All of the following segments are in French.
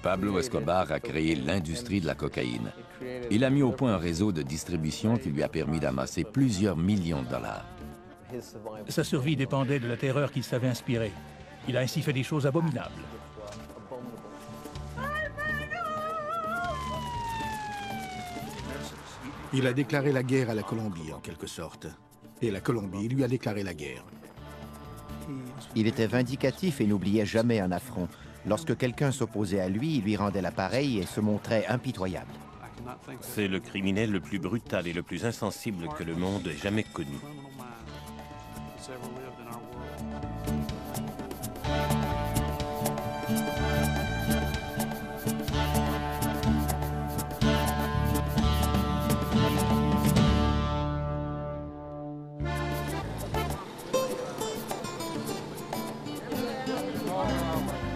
Pablo Escobar a créé l'industrie de la cocaïne. Il a mis au point un réseau de distribution qui lui a permis d'amasser plusieurs millions de dollars. Sa survie dépendait de la terreur qu'il savait inspirer. Il a ainsi fait des choses abominables. Il a déclaré la guerre à la Colombie, en quelque sorte. Et la Colombie lui a déclaré la guerre. Il était vindicatif et n'oubliait jamais un affront. Lorsque quelqu'un s'opposait à lui, il lui rendait la pareille et se montrait impitoyable. C'est le criminel le plus brutal et le plus insensible que le monde ait jamais connu.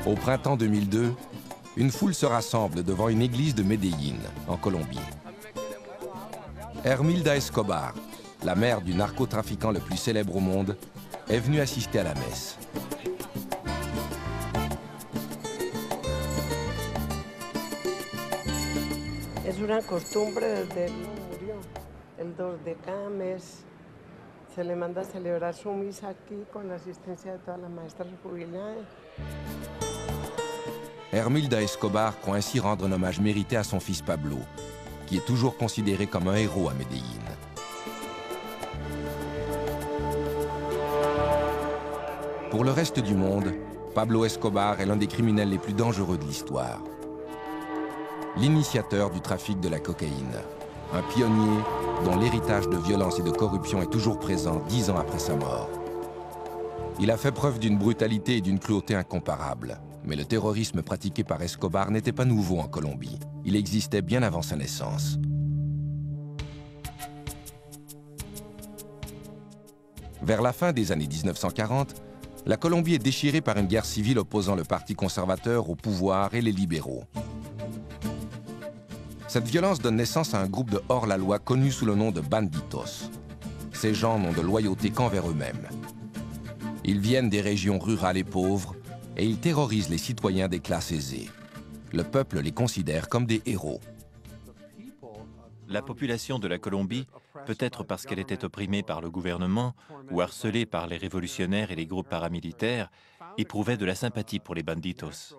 Au printemps 2002, une foule se rassemble devant une église de Medellín, en Colombie. Hermilda Escobar, la mère du narcotrafiquant le plus célèbre au monde, est venue assister à la messe. Es una costumbre desde él murió. El 2 de cada mes se le manda a celebrar su misa aquí con la asistencia de todas las maestras jubiladas. Hermilda Escobar croit ainsi rendre un hommage mérité à son fils Pablo, qui est toujours considéré comme un héros à Medellín. Pour le reste du monde, Pablo Escobar est l'un des criminels les plus dangereux de l'histoire. L'initiateur du trafic de la cocaïne, un pionnier dont l'héritage de violence et de corruption est toujours présent 10 ans après sa mort. Il a fait preuve d'une brutalité et d'une cruauté incomparables. Mais le terrorisme pratiqué par Escobar n'était pas nouveau en Colombie. Il existait bien avant sa naissance. Vers la fin des années 1940, la Colombie est déchirée par une guerre civile opposant le Parti conservateur au pouvoir et les libéraux. Cette violence donne naissance à un groupe de hors-la-loi connu sous le nom de banditos. Ces gens n'ont de loyauté qu'envers eux-mêmes. Ils viennent des régions rurales et pauvres, et ils terrorisent les citoyens des classes aisées. Le peuple les considère comme des héros. La population de la Colombie, peut-être parce qu'elle était opprimée par le gouvernement ou harcelée par les révolutionnaires et les groupes paramilitaires, éprouvait de la sympathie pour les banditos.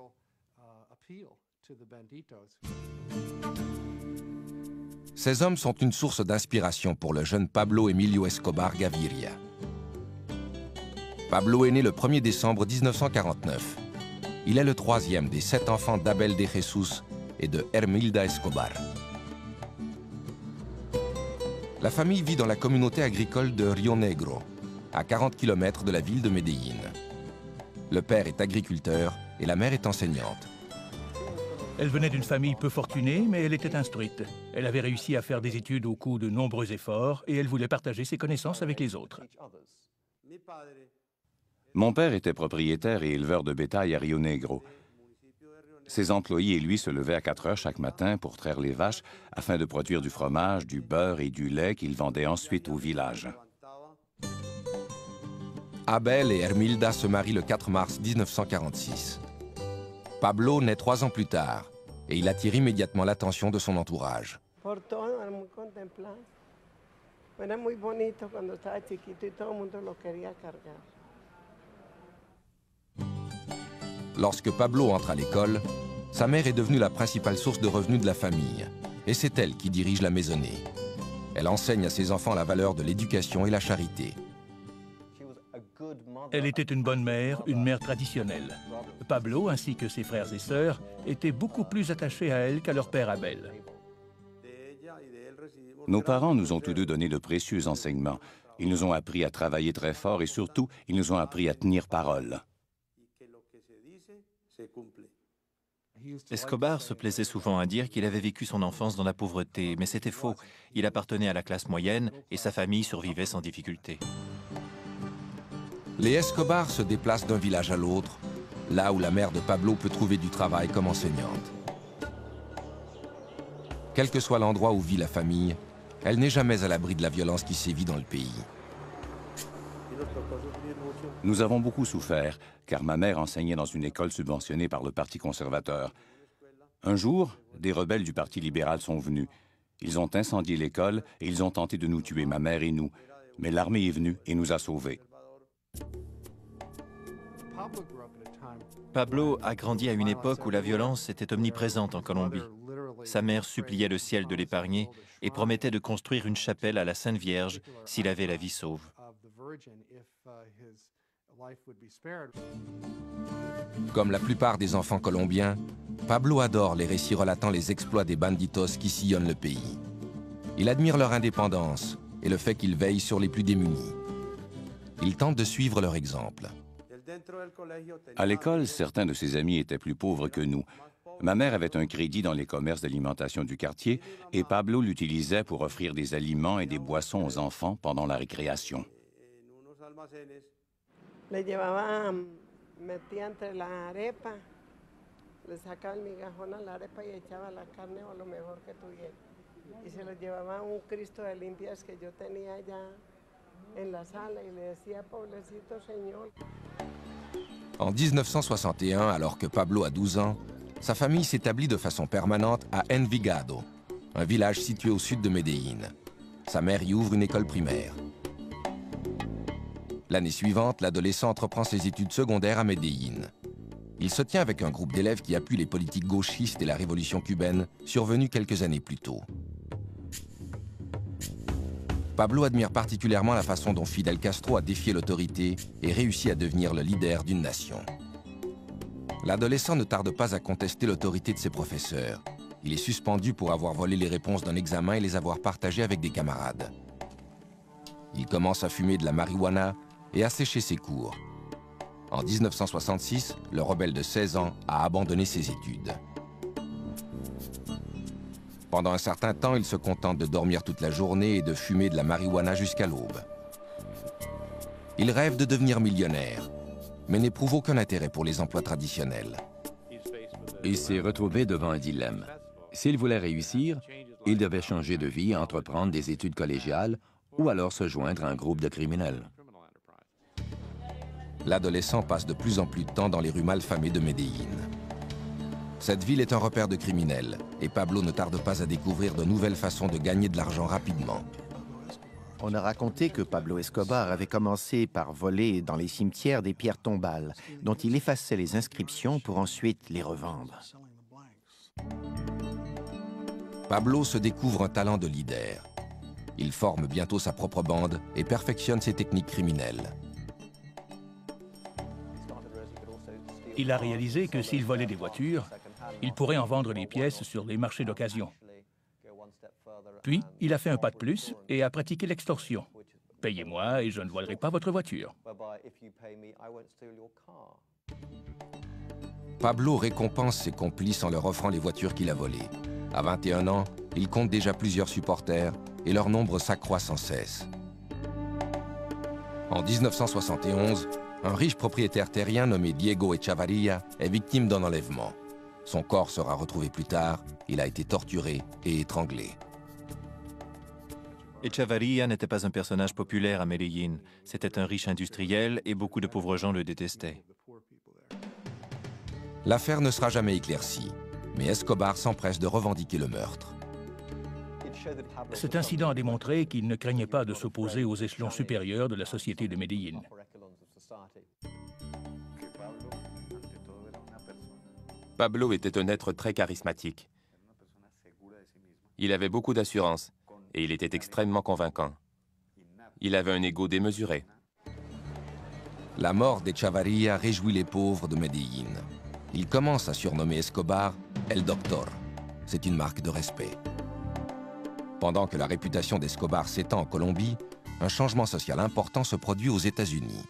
Ces hommes sont une source d'inspiration pour le jeune Pablo Emilio Escobar Gaviria. Pablo est né le 1er décembre 1949. Il est le troisième des 7 enfants d'Abel de Jesus et de Hermilda Escobar. La famille vit dans la communauté agricole de Rio Negro, à 40 km de la ville de Medellín. Le père est agriculteur et la mère est enseignante. Elle venait d'une famille peu fortunée, mais elle était instruite. Elle avait réussi à faire des études au coût de nombreux efforts et elle voulait partager ses connaissances avec les autres. Mon père était propriétaire et éleveur de bétail à Rio Negro. Ses employés et lui se levaient à 4 heures chaque matin pour traire les vaches afin de produire du fromage, du beurre et du lait qu'ils vendaient ensuite au village. Abel et Hermilda se marient le 4 mars 1946. Pablo naît 3 ans plus tard et il attire immédiatement l'attention de son entourage. Lorsque Pablo entre à l'école, sa mère est devenue la principale source de revenus de la famille. Et c'est elle qui dirige la maisonnée. Elle enseigne à ses enfants la valeur de l'éducation et la charité. Elle était une bonne mère, une mère traditionnelle. Pablo, ainsi que ses frères et sœurs, étaient beaucoup plus attachés à elle qu'à leur père Abel. Nos parents nous ont tous deux donné de précieux enseignements. Ils nous ont appris à travailler très fort et surtout, ils nous ont appris à tenir parole. Escobar se plaisait souvent à dire qu'il avait vécu son enfance dans la pauvreté, mais c'était faux. Il appartenait à la classe moyenne et sa famille survivait sans difficulté. Les Escobar se déplacent d'un village à l'autre, là où la mère de Pablo peut trouver du travail comme enseignante. Quel que soit l'endroit où vit la famille, elle n'est jamais à l'abri de la violence qui sévit dans le pays. Nous avons beaucoup souffert, car ma mère enseignait dans une école subventionnée par le Parti conservateur. Un jour, des rebelles du Parti libéral sont venus. Ils ont incendié l'école et ils ont tenté de nous tuer, ma mère et nous. Mais l'armée est venue et nous a sauvés. Pablo a grandi à une époque où la violence était omniprésente en Colombie. Sa mère suppliait le ciel de l'épargner et promettait de construire une chapelle à la Sainte Vierge s'il avait la vie sauve. Comme la plupart des enfants colombiens, Pablo adore les récits relatant les exploits des banditos qui sillonnent le pays. Il admire leur indépendance et le fait qu'ils veillent sur les plus démunis. Il tente de suivre leur exemple. À l'école, certains de ses amis étaient plus pauvres que nous. Ma mère avait un crédit dans les commerces d'alimentation du quartier et Pablo l'utilisait pour offrir des aliments et des boissons aux enfants pendant la récréation. Le llevaba, metía entre la arepa, le sacaba el migajón a la arepa y echaba la carne o lo mejor que tuviera. Y se lo llevaba a un Cristo de limpias que yo tenía allá en la sala y le decía, pobrecito señor. En 1961, alors que Pablo a 12 ans, sa famille s'établit de façon permanente à Envigado, un village situé au sud de Medellín. Sa mère y ouvre une école primaire. L'année suivante, l'adolescent entreprend ses études secondaires à Medellín. Il se tient avec un groupe d'élèves qui appuient les politiques gauchistes et la révolution cubaine, survenue quelques années plus tôt. Pablo admire particulièrement la façon dont Fidel Castro a défié l'autorité et réussi à devenir le leader d'une nation. L'adolescent ne tarde pas à contester l'autorité de ses professeurs. Il est suspendu pour avoir volé les réponses d'un examen et les avoir partagées avec des camarades. Il commence à fumer de la marijuana et à sécher ses cours. En 1966, le rebelle de 16 ans a abandonné ses études. Pendant un certain temps, il se contente de dormir toute la journée et de fumer de la marijuana jusqu'à l'aube. Il rêve de devenir millionnaire, mais n'éprouve aucun intérêt pour les emplois traditionnels. Il s'est retrouvé devant un dilemme. S'il voulait réussir, il devait changer de vie, entreprendre des études collégiales ou alors se joindre à un groupe de criminels. L'adolescent passe de plus en plus de temps dans les rues malfamées de Medellín. Cette ville est un repère de criminels et Pablo ne tarde pas à découvrir de nouvelles façons de gagner de l'argent rapidement. On a raconté que Pablo Escobar avait commencé par voler dans les cimetières des pierres tombales, dont il effaçait les inscriptions pour ensuite les revendre. Pablo se découvre un talent de leader. Il forme bientôt sa propre bande et perfectionne ses techniques criminelles. Il a réalisé que s'il volait des voitures, il pourrait en vendre les pièces sur les marchés d'occasion. Puis, il a fait un pas de plus et a pratiqué l'extorsion. Payez-moi et je ne volerai pas votre voiture. Pablo récompense ses complices en leur offrant les voitures qu'il a volées. À 21 ans, il compte déjà plusieurs supporters et leur nombre s'accroît sans cesse. En 1971, un riche propriétaire terrien nommé Diego Echavarria est victime d'un enlèvement. Son corps sera retrouvé plus tard, il a été torturé et étranglé. Echavarria n'était pas un personnage populaire à Medellín. C'était un riche industriel et beaucoup de pauvres gens le détestaient. L'affaire ne sera jamais éclaircie, mais Escobar s'empresse de revendiquer le meurtre. Cet incident a démontré qu'il ne craignait pas de s'opposer aux échelons supérieurs de la société de Medellín. Pablo était un être très charismatique. Il avait beaucoup d'assurance et il était extrêmement convaincant. Il avait un ego démesuré. La mort d'Echavarria réjouit les pauvres de Medellín. Il commence à surnommer Escobar El Doctor. C'est une marque de respect. Pendant que la réputation d'Escobar s'étend en Colombie, un changement social important se produit aux États-Unis.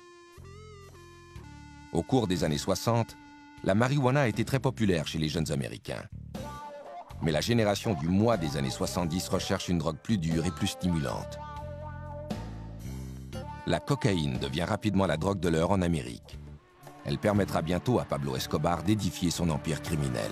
Au cours des années 60, la marijuana a été très populaire chez les jeunes Américains. Mais la génération du moi des années 70 recherche une drogue plus dure et plus stimulante. La cocaïne devient rapidement la drogue de l'heure en Amérique. Elle permettra bientôt à Pablo Escobar d'édifier son empire criminel.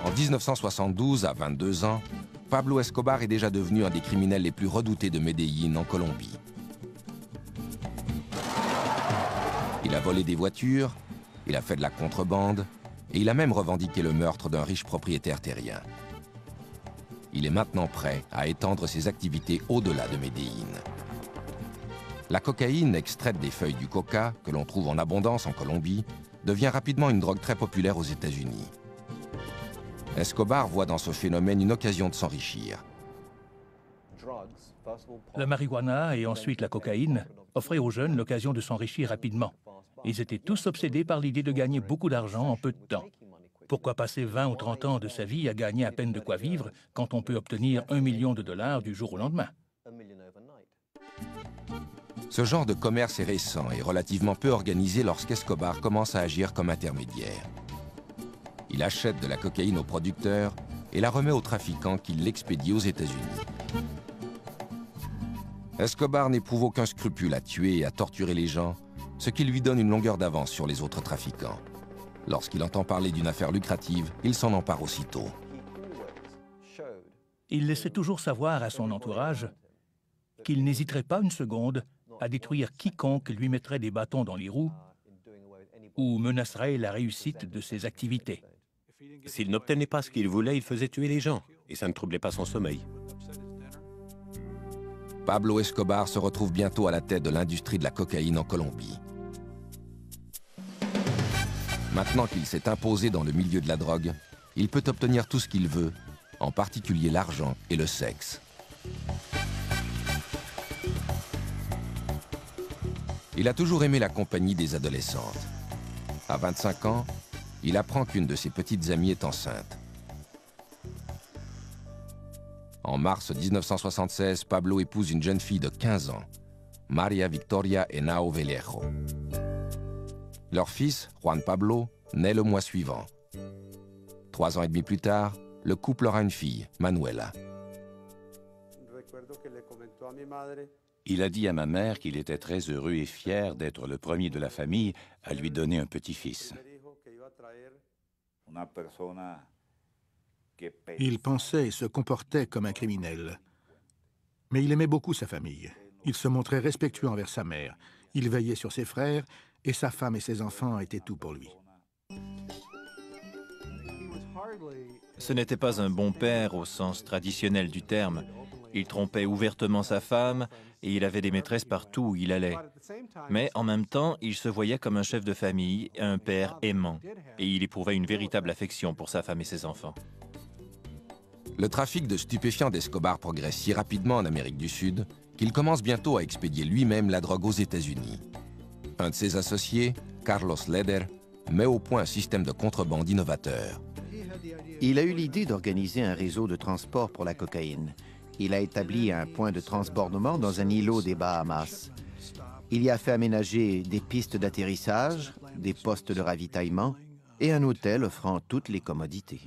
En 1972, à 22 ans, Pablo Escobar est déjà devenu un des criminels les plus redoutés de Medellín en Colombie. Il a volé des voitures, il a fait de la contrebande et il a même revendiqué le meurtre d'un riche propriétaire terrien. Il est maintenant prêt à étendre ses activités au-delà de Medellín. La cocaïne, extraite des feuilles du coca, que l'on trouve en abondance en Colombie, devient rapidement une drogue très populaire aux États-Unis. Escobar voit dans ce phénomène une occasion de s'enrichir. La marijuana et ensuite la cocaïne offraient aux jeunes l'occasion de s'enrichir rapidement. Ils étaient tous obsédés par l'idée de gagner beaucoup d'argent en peu de temps. Pourquoi passer 20 ou 30 ans de sa vie à gagner à peine de quoi vivre quand on peut obtenir $1 million du jour au lendemain? Ce genre de commerce est récent et relativement peu organisé lorsqu'Escobar commence à agir comme intermédiaire. Il achète de la cocaïne aux producteurs et la remet aux trafiquants qui l'expédient aux États-Unis. Escobar n'éprouve aucun scrupule à tuer et à torturer les gens, ce qui lui donne une longueur d'avance sur les autres trafiquants. Lorsqu'il entend parler d'une affaire lucrative, il s'en empare aussitôt. Il laissait toujours savoir à son entourage qu'il n'hésiterait pas une seconde à détruire quiconque lui mettrait des bâtons dans les roues ou menacerait la réussite de ses activités. S'il n'obtenait pas ce qu'il voulait, il faisait tuer les gens, et ça ne troublait pas son sommeil. Pablo Escobar se retrouve bientôt à la tête de l'industrie de la cocaïne en Colombie. Maintenant qu'il s'est imposé dans le milieu de la drogue, il peut obtenir tout ce qu'il veut, en particulier l'argent et le sexe. Il a toujours aimé la compagnie des adolescentes. À 25 ans, il apprend qu'une de ses petites amies est enceinte. En mars 1976, Pablo épouse une jeune fille de 15 ans, María Victoria Henao Vallejo. Leur fils, Juan Pablo, naît le mois suivant. 3 ans et demi plus tard, le couple aura une fille, Manuela. Il a dit à ma mère qu'il était très heureux et fier d'être le premier de la famille à lui donner un petit-fils. Il pensait et se comportait comme un criminel. Mais il aimait beaucoup sa famille. Il se montrait respectueux envers sa mère. Il veillait sur ses frères et sa femme et ses enfants étaient tout pour lui. Ce n'était pas un bon père au sens traditionnel du terme. Il trompait ouvertement sa femme et il avait des maîtresses partout où il allait. Mais en même temps, il se voyait comme un chef de famille, un père aimant. Et il éprouvait une véritable affection pour sa femme et ses enfants. Le trafic de stupéfiants d'Escobar progresse si rapidement en Amérique du Sud qu'il commence bientôt à expédier lui-même la drogue aux États-Unis. Un de ses associés, Carlos Leder, met au point un système de contrebande innovateur. Il a eu l'idée d'organiser un réseau de transport pour la cocaïne. Il a établi un point de transbordement dans un îlot des Bahamas. Il y a fait aménager des pistes d'atterrissage, des postes de ravitaillement et un hôtel offrant toutes les commodités.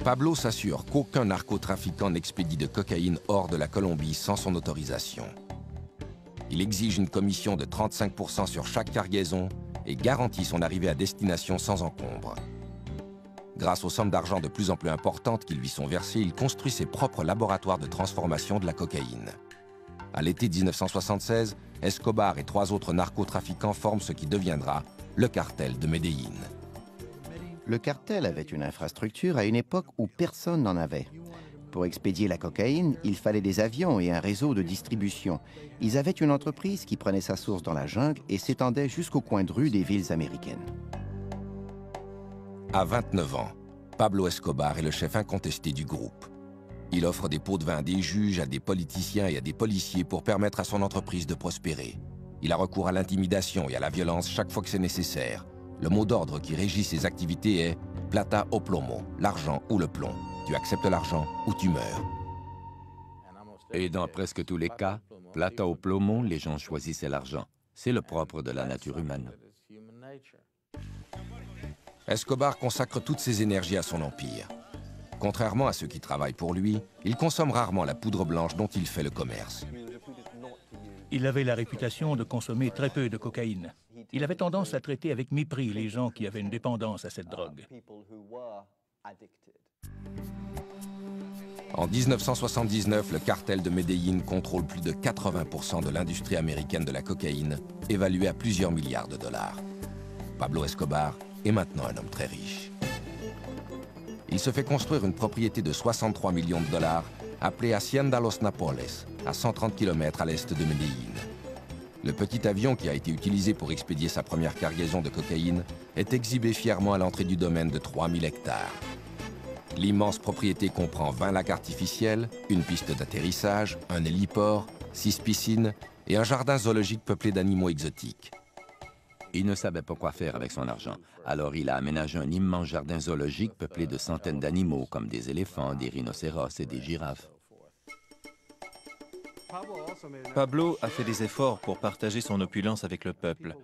Pablo s'assure qu'aucun narcotrafiquant n'expédie de cocaïne hors de la Colombie sans son autorisation. Il exige une commission de 35% sur chaque cargaison et garantit son arrivée à destination sans encombre. Grâce aux sommes d'argent de plus en plus importantes qui lui sont versées, il construit ses propres laboratoires de transformation de la cocaïne. À l'été 1976, Escobar et 3 autres narcotrafiquants forment ce qui deviendra le cartel de Medellín. Le cartel avait une infrastructure à une époque où personne n'en avait. Pour expédier la cocaïne, il fallait des avions et un réseau de distribution. Ils avaient une entreprise qui prenait sa source dans la jungle et s'étendait jusqu'au coin de rue des villes américaines. À 29 ans, Pablo Escobar est le chef incontesté du groupe. Il offre des pots de vin à des juges, à des politiciens et à des policiers pour permettre à son entreprise de prospérer. Il a recours à l'intimidation et à la violence chaque fois que c'est nécessaire. Le mot d'ordre qui régit ses activités est « plata o plomo », l'argent ou le plomb. Tu acceptes l'argent ou tu meurs. Et dans presque tous les cas, plata o plomo, les gens choisissaient l'argent. C'est le propre de la nature humaine. Escobar consacre toutes ses énergies à son empire. Contrairement à ceux qui travaillent pour lui, il consomme rarement la poudre blanche dont il fait le commerce. Il avait la réputation de consommer très peu de cocaïne. Il avait tendance à traiter avec mépris les gens qui avaient une dépendance à cette drogue. En 1979, le cartel de Medellín contrôle plus de 80% de l'industrie américaine de la cocaïne, évaluée à plusieurs milliards de dollars. Pablo Escobar est maintenant un homme très riche. Il se fait construire une propriété de 63 millions de dollars, appelée Hacienda Los Napoles, à 130 km à l'est de Medellín. Le petit avion qui a été utilisé pour expédier sa première cargaison de cocaïne est exhibé fièrement à l'entrée du domaine de 3000 hectares. L'immense propriété comprend 20 lacs artificiels, une piste d'atterrissage, un héliport, 6 piscines et un jardin zoologique peuplé d'animaux exotiques. Il ne savait pas quoi faire avec son argent, alors il a aménagé un immense jardin zoologique peuplé de centaines d'animaux, comme des éléphants, des rhinocéros et des girafes. Pablo a fait des efforts pour partager son opulence avec le peuple.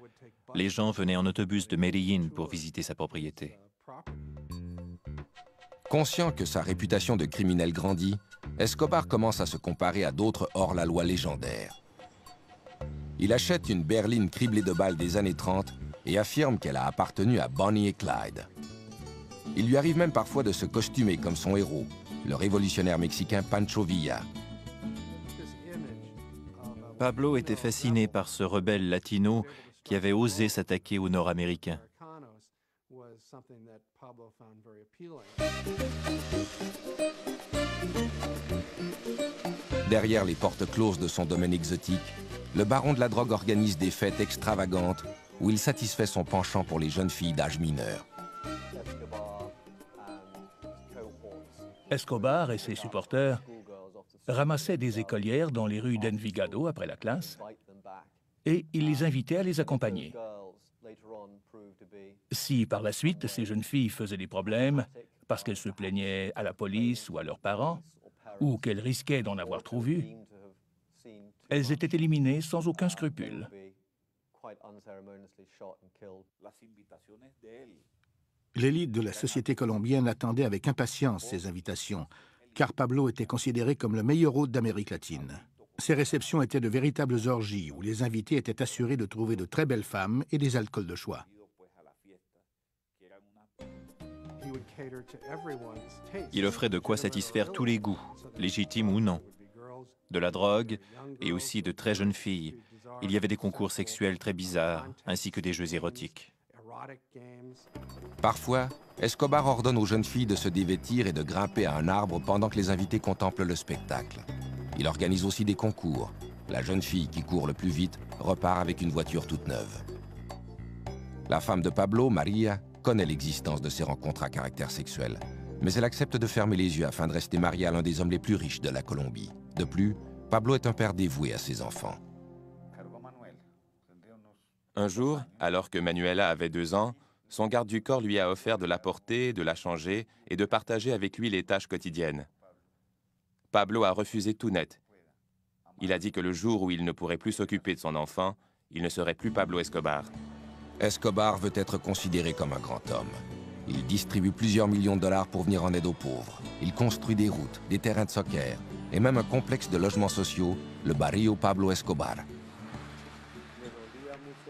Les gens venaient en autobus de Medellín pour visiter sa propriété. Conscient que sa réputation de criminel grandit, Escobar commence à se comparer à d'autres hors-la-loi légendaires. Il achète une berline criblée de balles des années 30 et affirme qu'elle a appartenu à Bonnie et Clyde. Il lui arrive même parfois de se costumer comme son héros, le révolutionnaire mexicain Pancho Villa. Pablo était fasciné par ce rebelle latino qui avait osé s'attaquer aux Nord-Américains. Derrière les portes closes de son domaine exotique, le baron de la drogue organise des fêtes extravagantes où il satisfait son penchant pour les jeunes filles d'âge mineur. Escobar et ses supporters ramassaient des écolières dans les rues d'Envigado après la classe et il les invitait à les accompagner. Si par la suite ces jeunes filles faisaient des problèmes parce qu'elles se plaignaient à la police ou à leurs parents, ou qu'elles risquaient d'en avoir trop vu, elles étaient éliminées sans aucun scrupule. L'élite de la société colombienne attendait avec impatience ces invitations, car Pablo était considéré comme le meilleur hôte d'Amérique latine. Ces réceptions étaient de véritables orgies où les invités étaient assurés de trouver de très belles femmes et des alcools de choix. Il offrait de quoi satisfaire tous les goûts, légitimes ou non. De la drogue et aussi de très jeunes filles. Il y avait des concours sexuels très bizarres, ainsi que des jeux érotiques. Parfois, Escobar ordonne aux jeunes filles de se dévêtir et de grimper à un arbre pendant que les invités contemplent le spectacle. Il organise aussi des concours. La jeune fille qui court le plus vite repart avec une voiture toute neuve. La femme de Pablo, Maria, connaît l'existence de ces rencontres à caractère sexuel, mais elle accepte de fermer les yeux afin de rester mariée à l'un des hommes les plus riches de la Colombie. De plus, Pablo est un père dévoué à ses enfants. Un jour, alors que Manuela avait 2 ans, son garde du corps lui a offert de la porter, de la changer et de partager avec lui les tâches quotidiennes. Pablo a refusé tout net. Il a dit que le jour où il ne pourrait plus s'occuper de son enfant, il ne serait plus Pablo Escobar. Escobar veut être considéré comme un grand homme. Il distribue plusieurs millions de dollars pour venir en aide aux pauvres. Il construit des routes, des terrains de soccer et même un complexe de logements sociaux, le Barrio Pablo Escobar.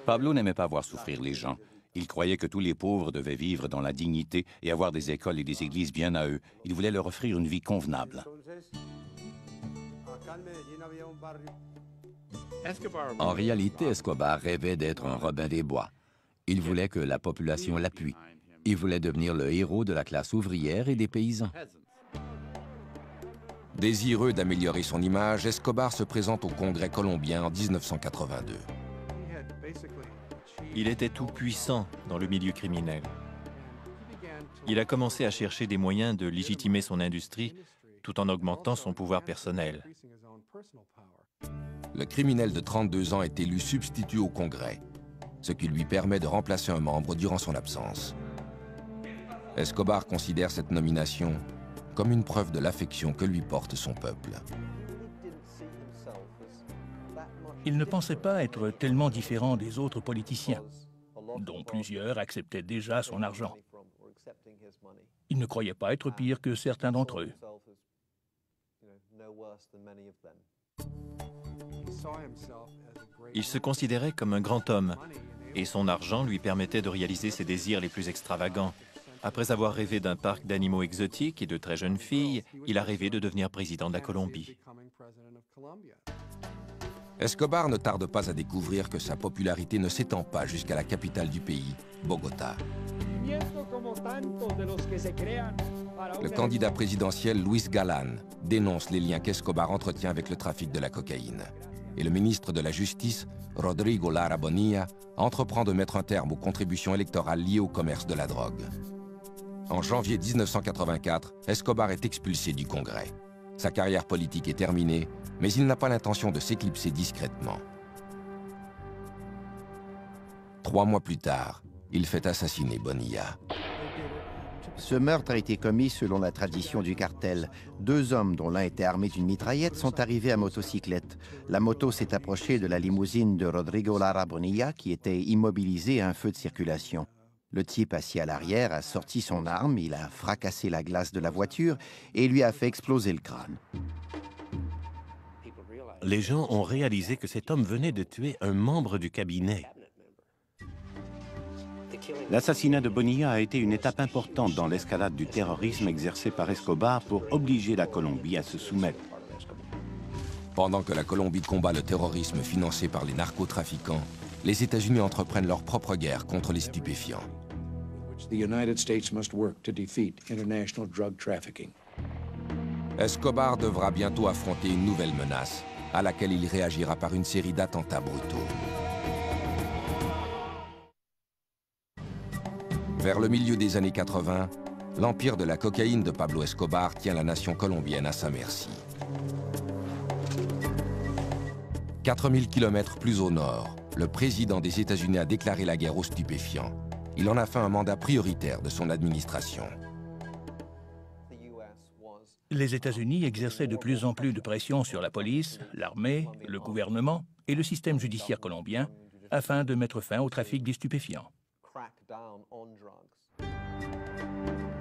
Pablo n'aimait pas voir souffrir les gens. Il croyait que tous les pauvres devaient vivre dans la dignité et avoir des écoles et des églises bien à eux. Il voulait leur offrir une vie convenable. En réalité, Escobar rêvait d'être un Robin des Bois. Il voulait que la population l'appuie. Il voulait devenir le héros de la classe ouvrière et des paysans. Désireux d'améliorer son image, Escobar se présente au Congrès colombien en 1982. Il était tout puissant dans le milieu criminel. Il a commencé à chercher des moyens de légitimer son industrie tout en augmentant son pouvoir personnel. Le criminel de 32 ans est élu substitut au Congrès, ce qui lui permet de remplacer un membre durant son absence. Escobar considère cette nomination comme une preuve de l'affection que lui porte son peuple. Il ne pensait pas être tellement différent des autres politiciens, dont plusieurs acceptaient déjà son argent. Il ne croyait pas être pire que certains d'entre eux. Il se considérait comme un grand homme, et son argent lui permettait de réaliser ses désirs les plus extravagants. Après avoir rêvé d'un parc d'animaux exotiques et de très jeunes filles, il a rêvé de devenir président de la Colombie. Escobar ne tarde pas à découvrir que sa popularité ne s'étend pas jusqu'à la capitale du pays, Bogota. Le candidat présidentiel Luis Galán dénonce les liens qu'Escobar entretient avec le trafic de la cocaïne. Et le ministre de la Justice, Rodrigo Lara Bonilla, entreprend de mettre un terme aux contributions électorales liées au commerce de la drogue. En janvier 1984, Escobar est expulsé du Congrès. Sa carrière politique est terminée, mais il n'a pas l'intention de s'éclipser discrètement. 3 mois plus tard, il fait assassiner Bonilla. Ce meurtre a été commis selon la tradition du cartel. 2 hommes, dont l'un était armé d'une mitraillette, sont arrivés à motocyclette. La moto s'est approchée de la limousine de Rodrigo Lara Bonilla, qui était immobilisé à un feu de circulation. Le type assis à l'arrière a sorti son arme, il a fracassé la glace de la voiture et lui a fait exploser le crâne. Les gens ont réalisé que cet homme venait de tuer un membre du cabinet. L'assassinat de Bonilla a été une étape importante dans l'escalade du terrorisme exercé par Escobar pour obliger la Colombie à se soumettre. Pendant que la Colombie combat le terrorisme financé par les narcotrafiquants, les États-Unis entreprennent leur propre guerre contre les stupéfiants. Escobar devra bientôt affronter une nouvelle menace, à laquelle il réagira par une série d'attentats brutaux. Vers le milieu des années 80, l'empire de la cocaïne de Pablo Escobar tient la nation colombienne à sa merci. 4000 km plus au nord, le président des États-Unis a déclaré la guerre aux stupéfiants. Il en a fait un mandat prioritaire de son administration. Les États-Unis exerçaient de plus en plus de pression sur la police, l'armée, le gouvernement et le système judiciaire colombien afin de mettre fin au trafic des stupéfiants.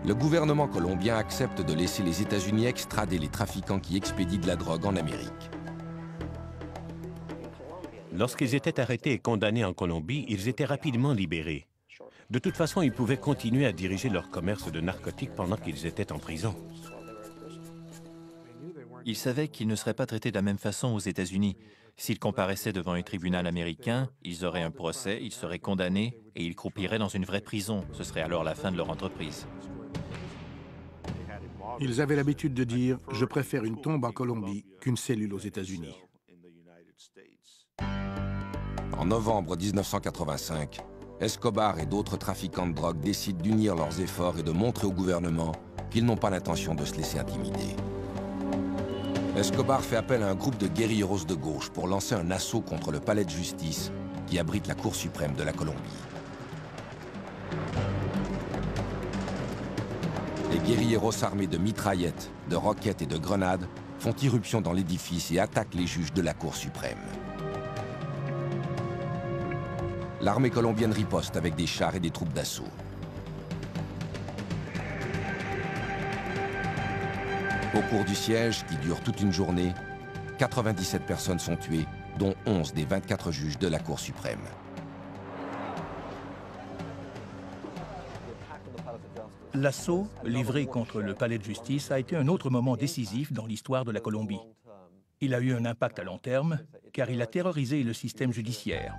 Le gouvernement colombien accepte de laisser les États-Unis extrader les trafiquants qui expédient de la drogue en Amérique. Lorsqu'ils étaient arrêtés et condamnés en Colombie, ils étaient rapidement libérés. De toute façon, ils pouvaient continuer à diriger leur commerce de narcotiques pendant qu'ils étaient en prison. Ils savaient qu'ils ne seraient pas traités de la même façon aux États-Unis. S'ils comparaissaient devant un tribunal américain, ils auraient un procès, ils seraient condamnés et ils croupiraient dans une vraie prison. Ce serait alors la fin de leur entreprise. Ils avaient l'habitude de dire « Je préfère une tombe en Colombie qu'une cellule aux États-Unis ». En novembre 1985, Escobar et d'autres trafiquants de drogue décident d'unir leurs efforts et de montrer au gouvernement qu'ils n'ont pas l'intention de se laisser intimider. Escobar fait appel à un groupe de guérilleros de gauche pour lancer un assaut contre le palais de justice qui abrite la Cour suprême de la Colombie. Les guérilleros armés de mitraillettes, de roquettes et de grenades font irruption dans l'édifice et attaquent les juges de la Cour suprême. L'armée colombienne riposte avec des chars et des troupes d'assaut. Au cours du siège, qui dure toute une journée, 97 personnes sont tuées, dont 11 des 24 juges de la Cour suprême. L'assaut livré contre le palais de justice a été un autre moment décisif dans l'histoire de la Colombie. Il a eu un impact à long terme, car il a terrorisé le système judiciaire.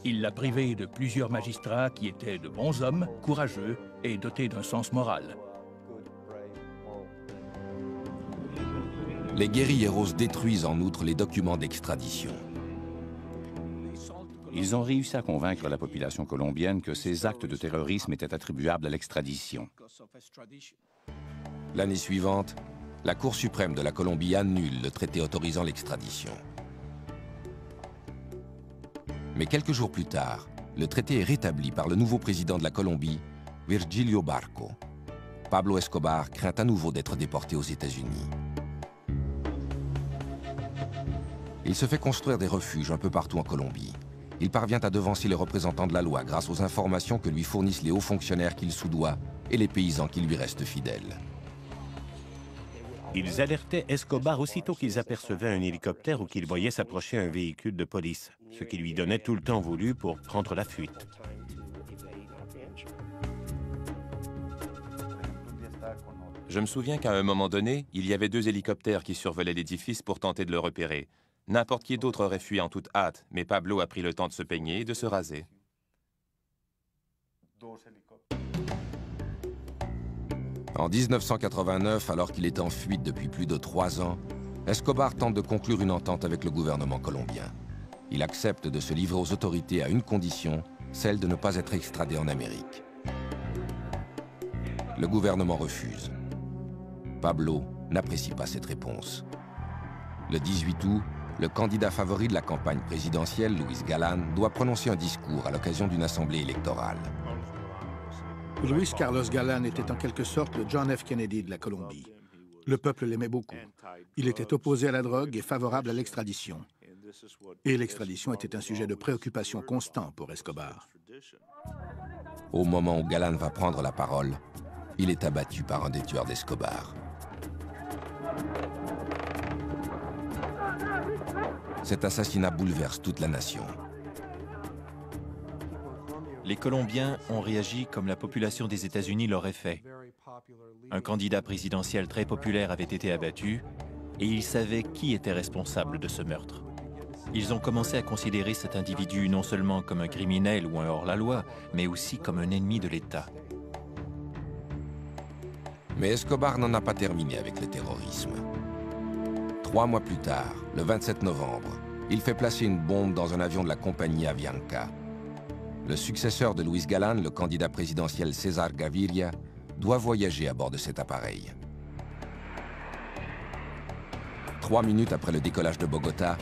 Il l'a privé de plusieurs magistrats qui étaient de bons hommes, courageux et dotés d'un sens moral. Les guérilleros détruisent en outre les documents d'extradition. Ils ont réussi à convaincre la population colombienne que ces actes de terrorisme étaient attribuables à l'extradition. L'année suivante, la Cour suprême de la Colombie annule le traité autorisant l'extradition. Mais quelques jours plus tard, le traité est rétabli par le nouveau président de la Colombie, Virgilio Barco. Pablo Escobar craint à nouveau d'être déporté aux États-Unis. Il se fait construire des refuges un peu partout en Colombie. Il parvient à devancer les représentants de la loi grâce aux informations que lui fournissent les hauts fonctionnaires qu'il soudoie et les paysans qui lui restent fidèles. Ils alertaient Escobar aussitôt qu'ils apercevaient un hélicoptère ou qu'ils voyaient s'approcher un véhicule de police, ce qui lui donnait tout le temps voulu pour prendre la fuite. Je me souviens qu'à un moment donné, il y avait 2 hélicoptères qui survolaient l'édifice pour tenter de le repérer. N'importe qui d'autre aurait fui en toute hâte, mais Pablo a pris le temps de se peigner et de se raser. En 1989, alors qu'il est en fuite depuis plus de 3 ans, Escobar tente de conclure une entente avec le gouvernement colombien. Il accepte de se livrer aux autorités à une condition, celle de ne pas être extradé en Amérique. Le gouvernement refuse. Pablo n'apprécie pas cette réponse. Le 18 août, le candidat favori de la campagne présidentielle, Luis Galán, doit prononcer un discours à l'occasion d'une assemblée électorale. Luis Carlos Galán était en quelque sorte le John F. Kennedy de la Colombie. Le peuple l'aimait beaucoup. Il était opposé à la drogue et favorable à l'extradition. Et l'extradition était un sujet de préoccupation constant pour Escobar. Au moment où Galán va prendre la parole, il est abattu par un des tueurs d'Escobar. Cet assassinat bouleverse toute la nation. Les Colombiens ont réagi comme la population des États-Unis l'aurait fait. Un candidat présidentiel très populaire avait été abattu et ils savaient qui était responsable de ce meurtre. Ils ont commencé à considérer cet individu non seulement comme un criminel ou un hors-la-loi, mais aussi comme un ennemi de l'État. Mais Escobar n'en a pas terminé avec le terrorisme. 3 mois plus tard, le 27 novembre, il fait placer une bombe dans un avion de la compagnie Avianca. Le successeur de Luis Galán, le candidat présidentiel César Gaviria, doit voyager à bord de cet appareil. 3 minutes après le décollage de Bogota,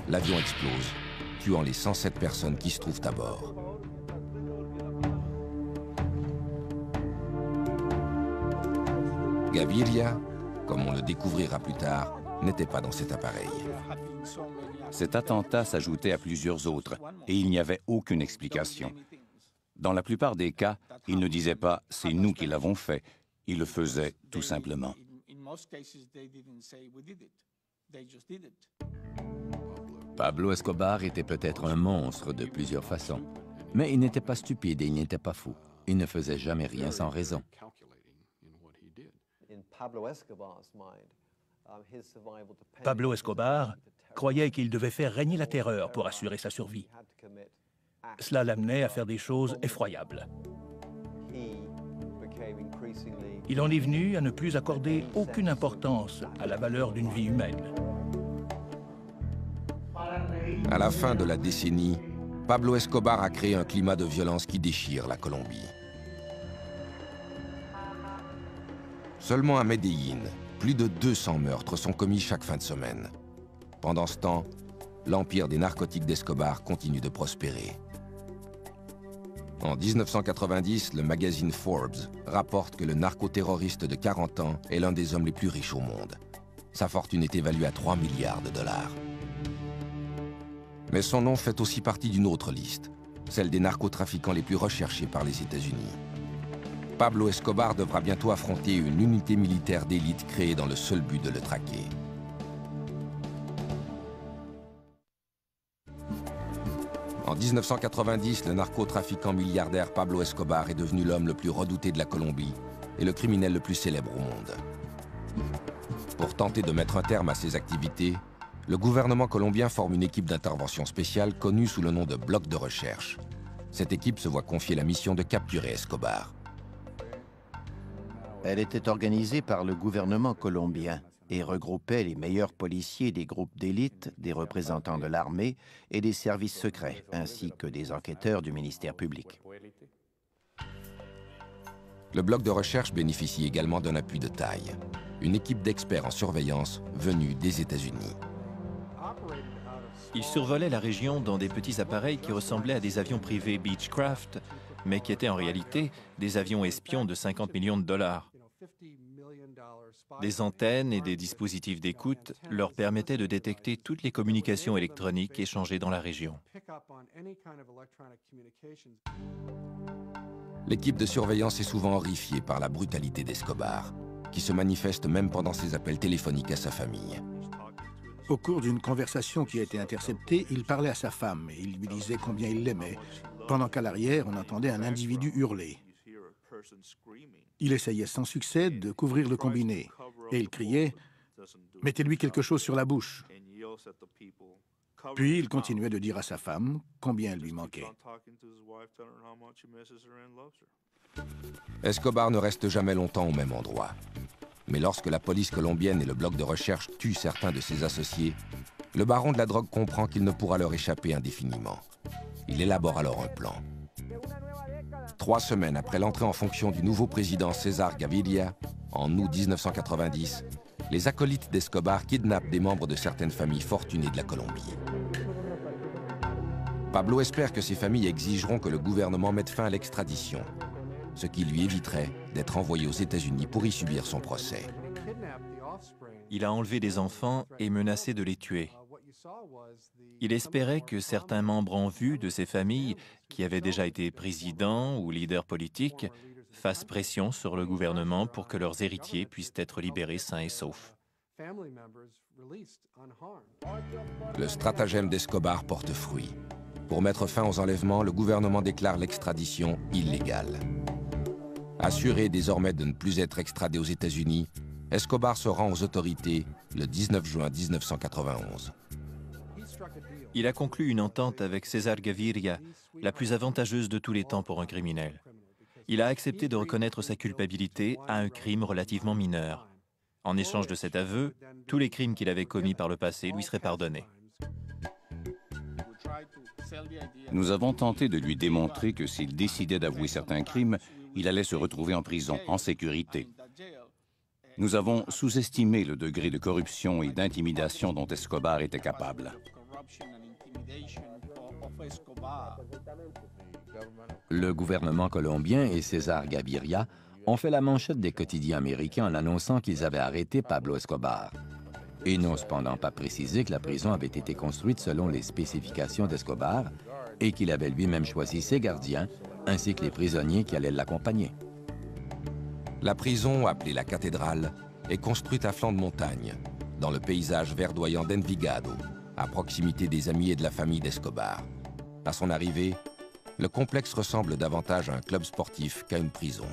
l'avion explose, tuant les 107 personnes qui se trouvent à bord. Gaviria, comme on le découvrira plus tard, n'était pas dans cet appareil. Cet attentat s'ajoutait à plusieurs autres et il n'y avait aucune explication. Dans la plupart des cas, il ne disait pas « c'est nous qui l'avons fait », il le faisait tout simplement. Pablo Escobar était peut-être un monstre de plusieurs façons, mais il n'était pas stupide et il n'était pas fou. Il ne faisait jamais rien sans raison. Pablo Escobar croyait qu'il devait faire régner la terreur pour assurer sa survie. Cela l'amenait à faire des choses effroyables. Il en est venu à ne plus accorder aucune importance à la valeur d'une vie humaine. À la fin de la décennie, Pablo Escobar a créé un climat de violence qui déchire la Colombie. Seulement à Medellín, plus de 200 meurtres sont commis chaque fin de semaine. Pendant ce temps, l'empire des narcotiques d'Escobar continue de prospérer. En 1990, le magazine Forbes rapporte que le narcoterroriste de 40 ans est l'un des hommes les plus riches au monde. Sa fortune est évaluée à 3 milliards de dollars. Mais son nom fait aussi partie d'une autre liste, celle des narcotrafiquants les plus recherchés par les États-Unis. Pablo Escobar devra bientôt affronter une unité militaire d'élite créée dans le seul but de le traquer. En 1990, le narcotrafiquant milliardaire Pablo Escobar est devenu l'homme le plus redouté de la Colombie et le criminel le plus célèbre au monde. Pour tenter de mettre un terme à ses activités, le gouvernement colombien forme une équipe d'intervention spéciale connue sous le nom de Bloc de recherche. Cette équipe se voit confier la mission de capturer Escobar. Elle était organisée par le gouvernement colombien et regroupait les meilleurs policiers des groupes d'élite, des représentants de l'armée et des services secrets, ainsi que des enquêteurs du ministère public. Le bloc de recherche bénéficie également d'un appui de taille, une équipe d'experts en surveillance venue des États-Unis. Ils survolaient la région dans des petits appareils qui ressemblaient à des avions privés Beechcraft, mais qui étaient en réalité des avions espions de 50 millions de dollars. Des antennes et des dispositifs d'écoute leur permettaient de détecter toutes les communications électroniques échangées dans la région. L'équipe de surveillance est souvent horrifiée par la brutalité d'Escobar, qui se manifeste même pendant ses appels téléphoniques à sa famille. Au cours d'une conversation qui a été interceptée, il parlait à sa femme et il lui disait combien il l'aimait, pendant qu'à l'arrière, on entendait un individu hurler. Il essayait sans succès de couvrir le combiné, et il criait « Mettez-lui quelque chose sur la bouche ». Puis il continuait de dire à sa femme combien elle lui manquait. Escobar ne reste jamais longtemps au même endroit. Mais lorsque la police colombienne et le bloc de recherche tuent certains de ses associés, le baron de la drogue comprend qu'il ne pourra leur échapper indéfiniment. Il élabore alors un plan. 3 semaines après l'entrée en fonction du nouveau président César Gaviria, en août 1990, les acolytes d'Escobar kidnappent des membres de certaines familles fortunées de la Colombie. Pablo espère que ces familles exigeront que le gouvernement mette fin à l'extradition, ce qui lui éviterait d'être envoyé aux États-Unis pour y subir son procès. Il a enlevé des enfants et menacé de les tuer. Il espérait que certains membres en vue de ces familles, qui avaient déjà été présidents ou leaders politiques, fassent pression sur le gouvernement pour que leurs héritiers puissent être libérés sains et saufs. Le stratagème d'Escobar porte fruit. Pour mettre fin aux enlèvements, le gouvernement déclare l'extradition illégale. Assuré désormais de ne plus être extradé aux États-Unis, Escobar se rend aux autorités le 19 juin 1991. Il a conclu une entente avec César Gaviria, la plus avantageuse de tous les temps pour un criminel. Il a accepté de reconnaître sa culpabilité à un crime relativement mineur. En échange de cet aveu, tous les crimes qu'il avait commis par le passé lui seraient pardonnés. Nous avons tenté de lui démontrer que s'il décidait d'avouer certains crimes, il allait se retrouver en prison, en sécurité. Nous avons sous-estimé le degré de corruption et d'intimidation dont Escobar était capable. Le gouvernement colombien et César Gaviria ont fait la manchette des quotidiens américains en annonçant qu'ils avaient arrêté Pablo Escobar. Ils n'ont cependant pas précisé que la prison avait été construite selon les spécifications d'Escobar et qu'il avait lui-même choisi ses gardiens ainsi que les prisonniers qui allaient l'accompagner. La prison, appelée la cathédrale, est construite à flanc de montagne, dans le paysage verdoyant d'Envigado, à proximité des amis et de la famille d'Escobar. À son arrivée, le complexe ressemble davantage à un club sportif qu'à une prison.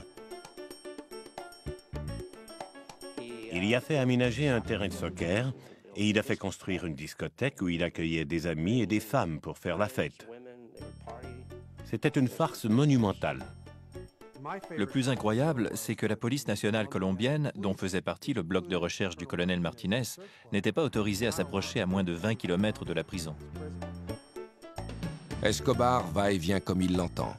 Il y a fait aménager un terrain de soccer et il a fait construire une discothèque où il accueillait des amis et des femmes pour faire la fête. C'était une farce monumentale. Le plus incroyable, c'est que la police nationale colombienne, dont faisait partie le bloc de recherche du colonel Martinez, n'était pas autorisée à s'approcher à moins de 20 km de la prison. Escobar va et vient comme il l'entend.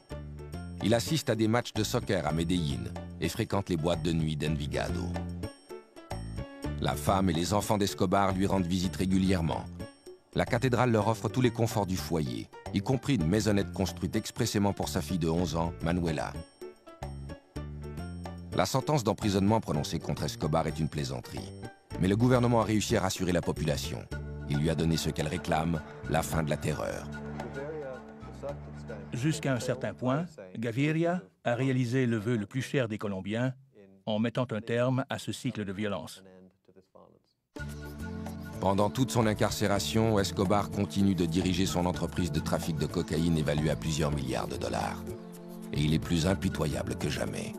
Il assiste à des matchs de soccer à Medellín et fréquente les boîtes de nuit d'Envigado. La femme et les enfants d'Escobar lui rendent visite régulièrement. La cathédrale leur offre tous les conforts du foyer, y compris une maisonnette construite expressément pour sa fille de 11 ans, Manuela. La sentence d'emprisonnement prononcée contre Escobar est une plaisanterie. Mais le gouvernement a réussi à rassurer la population. Il lui a donné ce qu'elle réclame, la fin de la terreur. Jusqu'à un certain point, Gaviria a réalisé le vœu le plus cher des Colombiens en mettant un terme à ce cycle de violence. Pendant toute son incarcération, Escobar continue de diriger son entreprise de trafic de cocaïne évaluée à plusieurs milliards de dollars. Et il est plus impitoyable que jamais.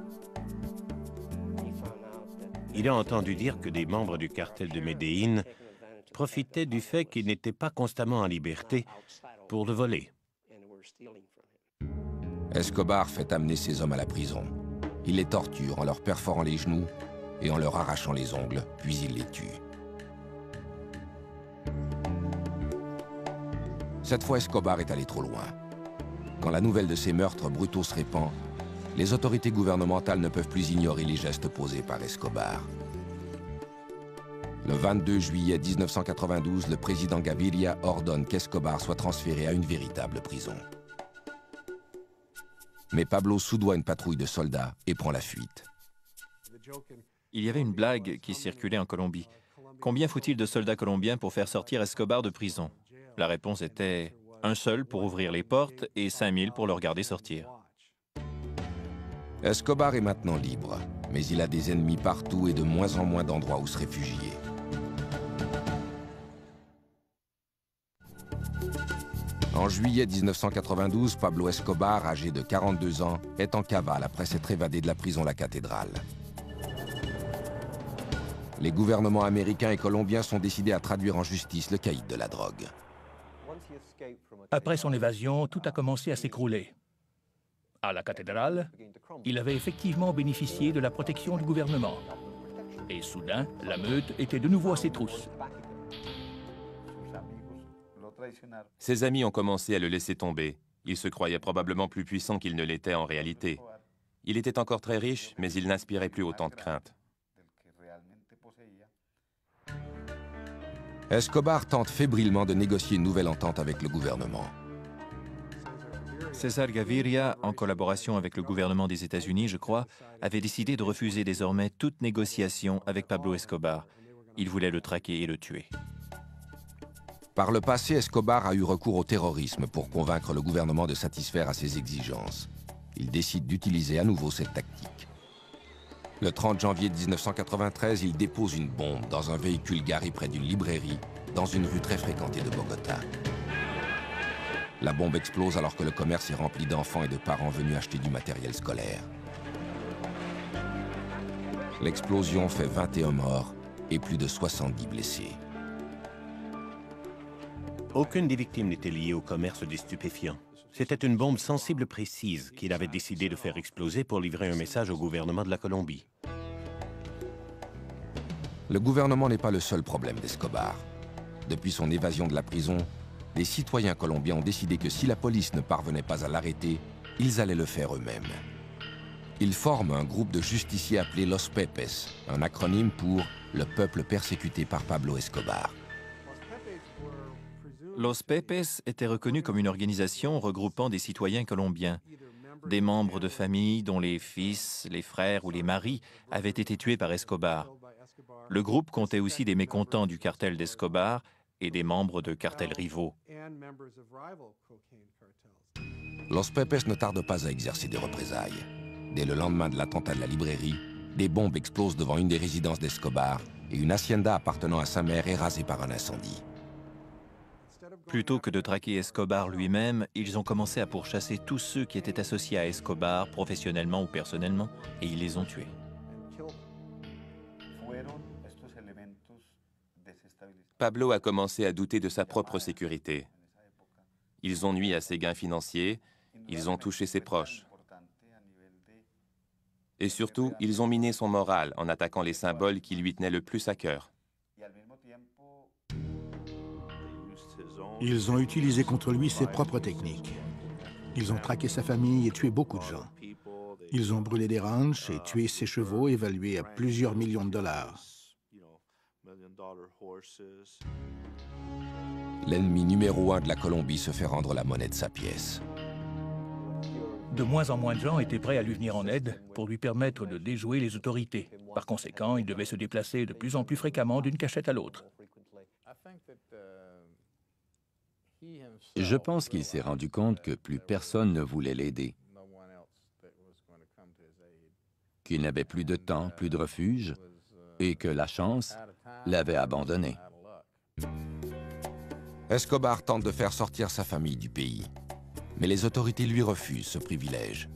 Il a entendu dire que des membres du cartel de Medellín profitaient du fait qu'il n'était pas constamment en liberté pour le voler. Escobar fait amener ses hommes à la prison. Il les torture en leur perforant les genoux et en leur arrachant les ongles, puis il les tue. Cette fois, Escobar est allé trop loin. Quand la nouvelle de ces meurtres brutaux se répand, les autorités gouvernementales ne peuvent plus ignorer les gestes posés par Escobar. Le 22 juillet 1992, le président Gaviria ordonne qu'Escobar soit transféré à une véritable prison. Mais Pablo soudoie une patrouille de soldats et prend la fuite. Il y avait une blague qui circulait en Colombie. Combien faut-il de soldats colombiens pour faire sortir Escobar de prison? La réponse était un seul pour ouvrir les portes et 5000 pour le regarder sortir. Escobar est maintenant libre, mais il a des ennemis partout et de moins en moins d'endroits où se réfugier. En juillet 1992, Pablo Escobar, âgé de 42 ans, est en cavale après s'être évadé de la prison La Cathédrale. Les gouvernements américains et colombiens sont décidés à traduire en justice le caïd de la drogue. Après son évasion, tout a commencé à s'écrouler. À la cathédrale, il avait effectivement bénéficié de la protection du gouvernement. Et soudain, la meute était de nouveau à ses trousses. Ses amis ont commencé à le laisser tomber. Il se croyait probablement plus puissant qu'il ne l'était en réalité. Il était encore très riche, mais il n'inspirait plus autant de crainte. Escobar tente fébrilement de négocier une nouvelle entente avec le gouvernement. César Gaviria, en collaboration avec le gouvernement des États-Unis, je crois, avait décidé de refuser désormais toute négociation avec Pablo Escobar. Il voulait le traquer et le tuer. Par le passé, Escobar a eu recours au terrorisme pour convaincre le gouvernement de satisfaire à ses exigences. Il décide d'utiliser à nouveau cette tactique. Le 30 janvier 1993, il dépose une bombe dans un véhicule garé près d'une librairie, dans une rue très fréquentée de Bogota. La bombe explose alors que le commerce est rempli d'enfants et de parents venus acheter du matériel scolaire. L'explosion fait 21 morts et plus de 70 blessés. Aucune des victimes n'était liée au commerce des stupéfiants. C'était une bombe sensible précise qu'il avait décidé de faire exploser pour livrer un message au gouvernement de la Colombie. Le gouvernement n'est pas le seul problème d'Escobar. Depuis son évasion de la prison, les citoyens colombiens ont décidé que si la police ne parvenait pas à l'arrêter, ils allaient le faire eux-mêmes. Ils forment un groupe de justiciers appelé Los Pepes, un acronyme pour « le peuple persécuté par Pablo Escobar ». Los Pepes était reconnu comme une organisation regroupant des citoyens colombiens, des membres de familles dont les fils, les frères ou les maris avaient été tués par Escobar. Le groupe comptait aussi des mécontents du cartel d'Escobar et des membres de cartels rivaux. Los Pepes ne tarde pas à exercer des représailles. Dès le lendemain de l'attentat de la librairie, des bombes explosent devant une des résidences d'Escobar et une hacienda appartenant à sa mère est rasée par un incendie. Plutôt que de traquer Escobar lui-même, ils ont commencé à pourchasser tous ceux qui étaient associés à Escobar, professionnellement ou personnellement, et ils les ont tués. Pablo a commencé à douter de sa propre sécurité. Ils ont nui à ses gains financiers, ils ont touché ses proches. Et surtout, ils ont miné son moral en attaquant les symboles qui lui tenaient le plus à cœur. Ils ont utilisé contre lui ses propres techniques. Ils ont traqué sa famille et tué beaucoup de gens. Ils ont brûlé des ranchs et tué ses chevaux évalués à plusieurs millions de dollars. L'ennemi numéro 1 de la Colombie se fait rendre la monnaie de sa pièce. De moins en moins de gens étaient prêts à lui venir en aide pour lui permettre de déjouer les autorités. Par conséquent, il devait se déplacer de plus en plus fréquemment d'une cachette à l'autre. Je pense qu'il s'est rendu compte que plus personne ne voulait l'aider, qu'il n'avait plus de temps, plus de refuge, et que la chance l'avait abandonné. Escobar tente de faire sortir sa famille du pays, mais les autorités lui refusent ce privilège.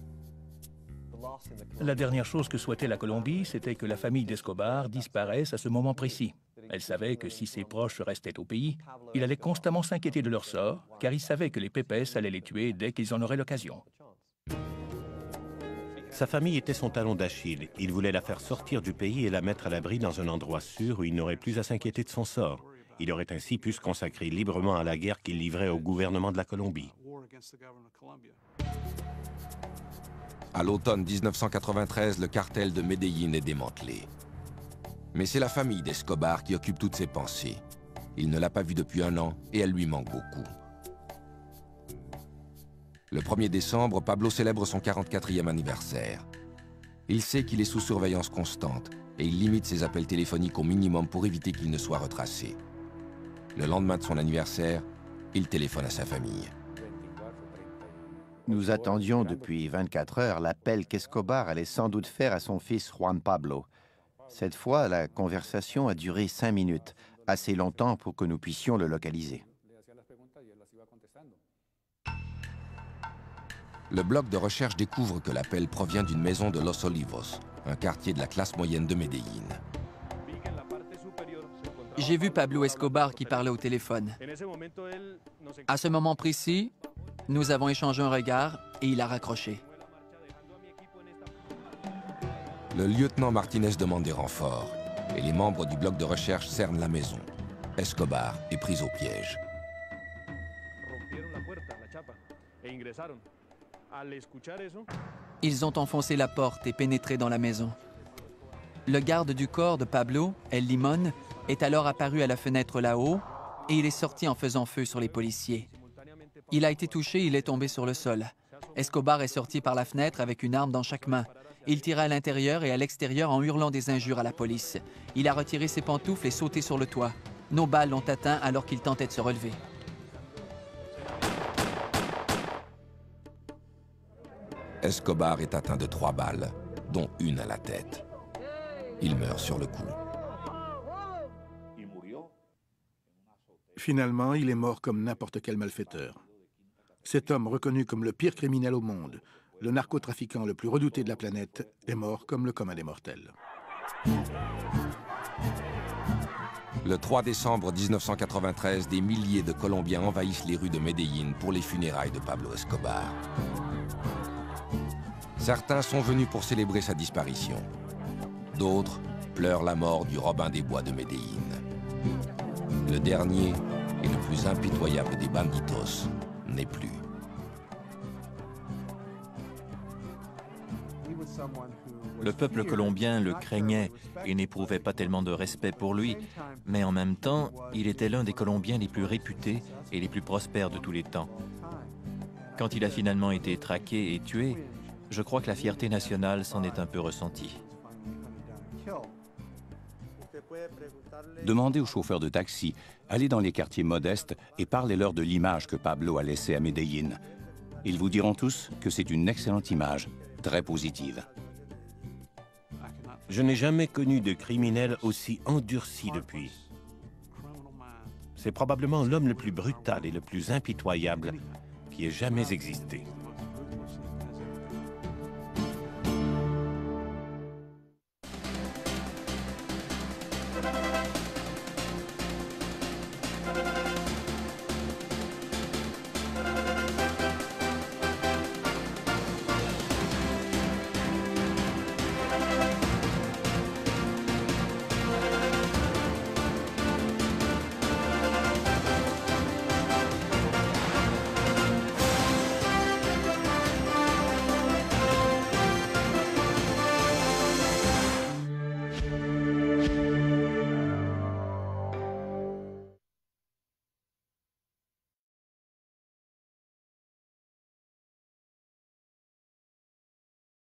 La dernière chose que souhaitait la Colombie, c'était que la famille d'Escobar disparaisse à ce moment précis. Elle savait que si ses proches restaient au pays, il allait constamment s'inquiéter de leur sort, car il savait que les Pepes allaient les tuer dès qu'ils en auraient l'occasion. Sa famille était son talon d'Achille. Il voulait la faire sortir du pays et la mettre à l'abri dans un endroit sûr où il n'aurait plus à s'inquiéter de son sort. Il aurait ainsi pu se consacrer librement à la guerre qu'il livrait au gouvernement de la Colombie. À l'automne 1993, le cartel de Medellín est démantelé. Mais c'est la famille d'Escobar qui occupe toutes ses pensées. Il ne l'a pas vue depuis un an et elle lui manque beaucoup. Le 1er décembre, Pablo célèbre son 44e anniversaire. Il sait qu'il est sous surveillance constante et il limite ses appels téléphoniques au minimum pour éviter qu'il ne soit retracé. Le lendemain de son anniversaire, il téléphone à sa famille. Nous attendions depuis 24 heures l'appel qu'Escobar allait sans doute faire à son fils Juan Pablo. Cette fois, la conversation a duré 5 minutes, assez longtemps pour que nous puissions le localiser. Le bloc de recherche découvre que l'appel provient d'une maison de Los Olivos, un quartier de la classe moyenne de Medellín. J'ai vu Pablo Escobar qui parlait au téléphone. À ce moment précis, nous avons échangé un regard et il a raccroché. Le lieutenant Martinez demande des renforts et les membres du bloc de recherche cernent la maison. Escobar est pris au piège. Ils ont enfoncé la porte et pénétré dans la maison. Le garde du corps de Pablo, El Limón, est alors apparu à la fenêtre là-haut et il est sorti en faisant feu sur les policiers. Il a été touché, il est tombé sur le sol. Escobar est sorti par la fenêtre avec une arme dans chaque main. Il tira à l'intérieur et à l'extérieur en hurlant des injures à la police. Il a retiré ses pantoufles et sauté sur le toit. Nos balles l'ont atteint alors qu'il tentait de se relever. Escobar est atteint de 3 balles, dont une à la tête. Il meurt sur le coup. Finalement, il est mort comme n'importe quel malfaiteur. Cet homme, reconnu comme le pire criminel au monde, le narcotrafiquant le plus redouté de la planète, est mort comme le commun des mortels. Le 3 décembre 1993, des milliers de Colombiens envahissent les rues de Medellín pour les funérailles de Pablo Escobar. Certains sont venus pour célébrer sa disparition. D'autres pleurent la mort du Robin des Bois de Medellín. Le dernier et le plus impitoyable des banditos n'est plus. Le peuple colombien le craignait et n'éprouvait pas tellement de respect pour lui, mais en même temps, il était l'un des Colombiens les plus réputés et les plus prospères de tous les temps. Quand il a finalement été traqué et tué, je crois que la fierté nationale s'en est un peu ressentie. Demandez aux chauffeurs de taxi, allez dans les quartiers modestes et parlez-leur de l'image que Pablo a laissée à Medellín. Ils vous diront tous que c'est une excellente image, très positive. Je n'ai jamais connu de criminel aussi endurci depuis. C'est probablement l'homme le plus brutal et le plus impitoyable qui ait jamais existé.